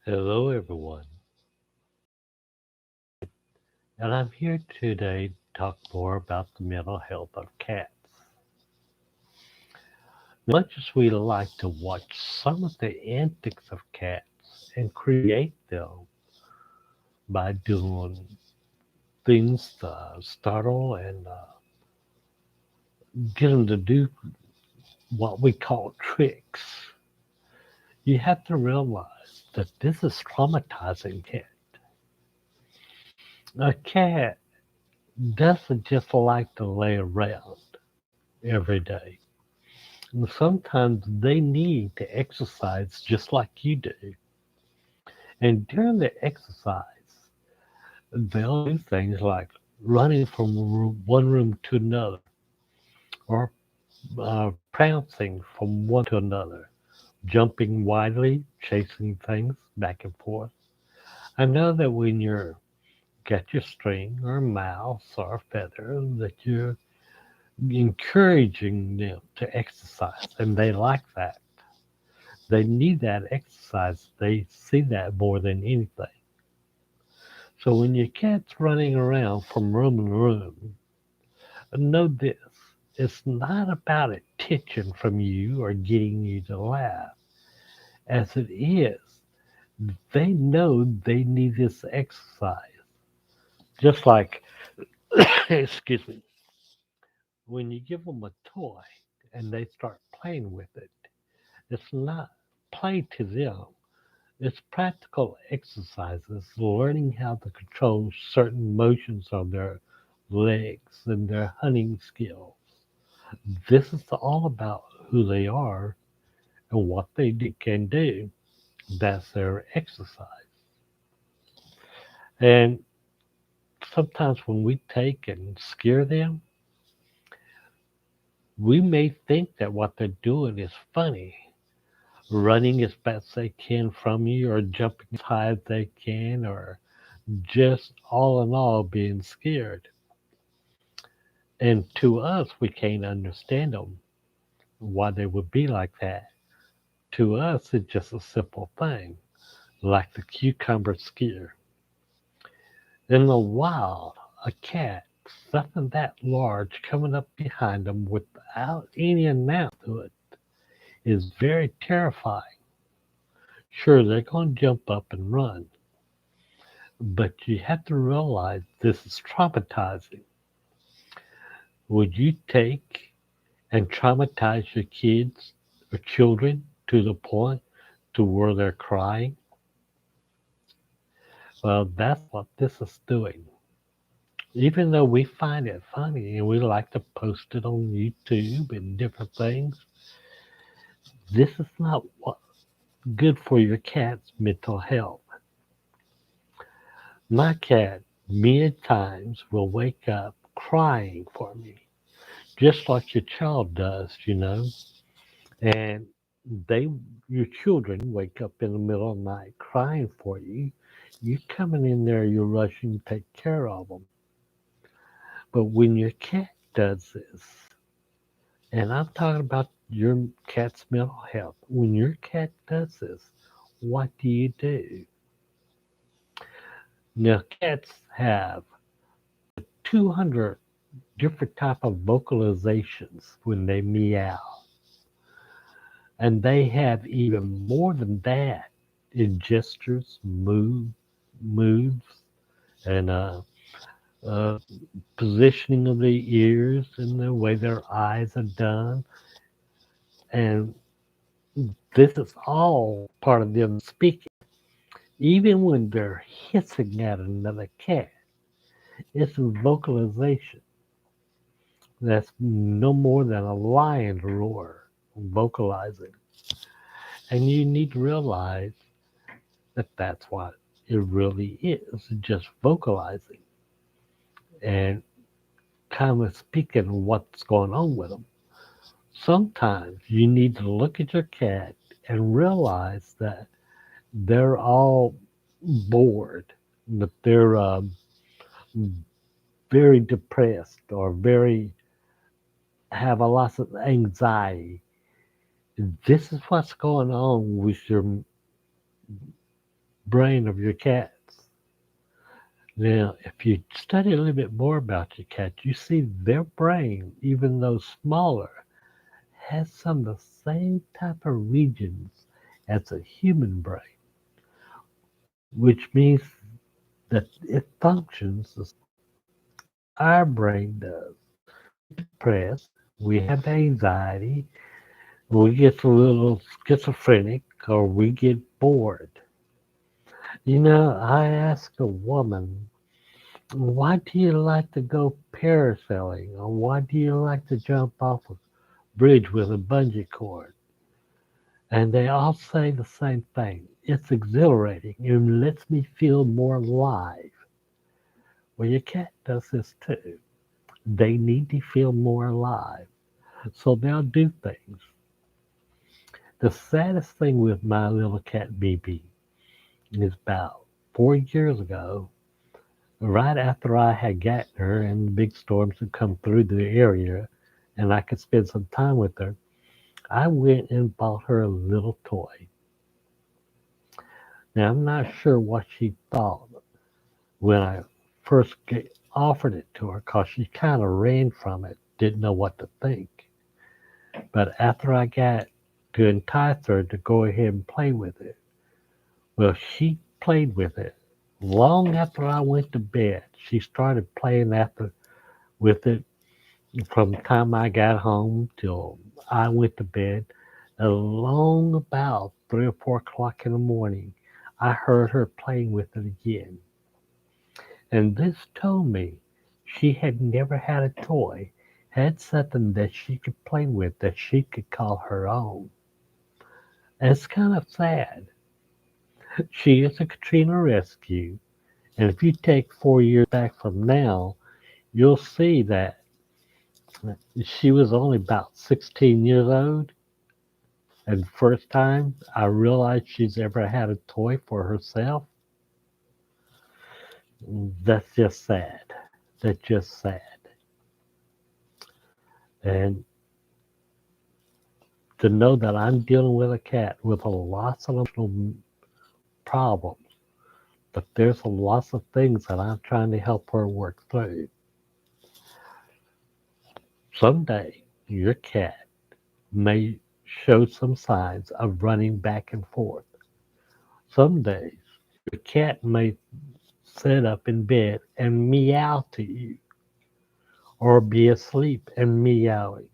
Hello, everyone, and I'm here today to talk more about the mental health of cats. Much as we like to watch some of the antics of cats and create them by doing things to startle and get them to do what we call tricks, you have to realize that this is traumatizing cat. A cat doesn't just like to lay around every day. And sometimes they need to exercise just like you do. And during the exercise, they'll do things like running from one room to another or prancing from one to another, jumping wildly, chasing things back and forth. I know that when you're got your string or mouse or feather that you're encouraging them to exercise and they like that. They need that exercise. They see that more than anything. So when your cat's running around from room to room, know this. It's not about attention from you or getting you to laugh. As it is, they know they need this exercise. Just like, excuse me, when you give them a toy and they start playing with it, it's not play to them. It's practical exercises, learning how to control certain motions of their legs and their hunting skills. This is all about who they are and what they can do. That's their exercise. And sometimes when we take and scare them, we may think that what they're doing is funny, running as fast as they can from you or jumping as high as they can or just all in all being scared. And to us, we can't understand them, why they would be like that. To us, it's just a simple thing, like the cucumber scare. In the wild, a cat, something that large coming up behind them without any announcement to it, is very terrifying. Sure, they're going to jump up and run, but you have to realize this is traumatizing. Would you take and traumatize your kids or children to the point to where they're crying? Well, that's what this is doing. Even though we find it funny and we like to post it on YouTube and different things, this is not what good for your cat's mental health. My cat many times will wake up crying for me, just like your child does, And they, your children, wake up in the middle of the night crying for you. You coming in there, you're rushing to take care of them. But when your cat does this, and I'm talking about your cat's mental health, when your cat does this, what do you do? Now, cats have 200 different type of vocalizations when they meow, and they have even more than that in gestures, moods, and uh, positioning of the ears and the way their eyes are done. And this is all part of them speaking. Even when they're hissing at another cat, it's a vocalization. That's no more than a lion's roar vocalizing. And you need to realize that that's what it really is, just vocalizing and kind of speaking what's going on with them. Sometimes you need to look at your cat and realize that they're all bored, that they're very depressed or very have a lot of anxiety. This is what's going on with your brain of your cats. Now, if you study a little bit more about your cat, you see their brain, even though smaller, has some of the same type of regions as a human brain, which means that it functions as our brain does. Depressed, we have anxiety, we get a little schizophrenic, or we get bored. I asked a woman, why do you like to go parasailing? Or why do you like to jump off a bridge with a bungee cord? And they all say the same thing. It's exhilarating. It lets me feel more alive. Well, your cat does this too. They need to feel more alive. So they'll do things. The saddest thing with my little cat BB is about 4 years ago, right after I had gotten her and the big storms had come through the area and I could spend some time with her, I went and bought her a little toy. Now, I'm not sure what she thought when I first offered it to her because she kind of ran from it, didn't know what to think. But after I got to entice her to go ahead and play with it, well, she played with it. Long after I went to bed, she started playing with it from the time I got home till I went to bed. Along about 3 or 4 o'clock in the morning, I heard her playing with it again. And this told me she had never had a toy, had something that she could play with that she could call her own. And it's kind of sad. She is a Katrina rescue, and if you take 4 years back from now, you'll see that she was only about 16 years old. And the first time I realized she's ever had a toy for herself, that's just sad. That's just sad. And to know that I'm dealing with a cat with a lots of emotional problems, but there's a lots of things that I'm trying to help her work through. Someday, your cat may show some signs of running back and forth. Some days, your cat may sit up in bed and meow to you, or be asleep and meowing.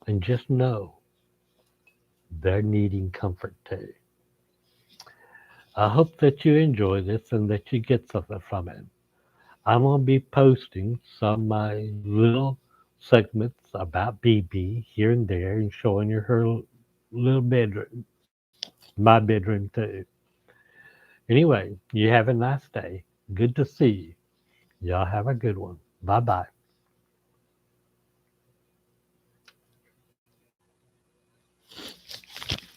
And just know they're needing comfort too. I hope that you enjoy this and that you get something from it. I'm going to be posting some of my little segments about BB here and there and showing you her little bedroom, my bedroom too. Anyway, you have a nice day. Good to see you. Y'all have a good one. Bye bye.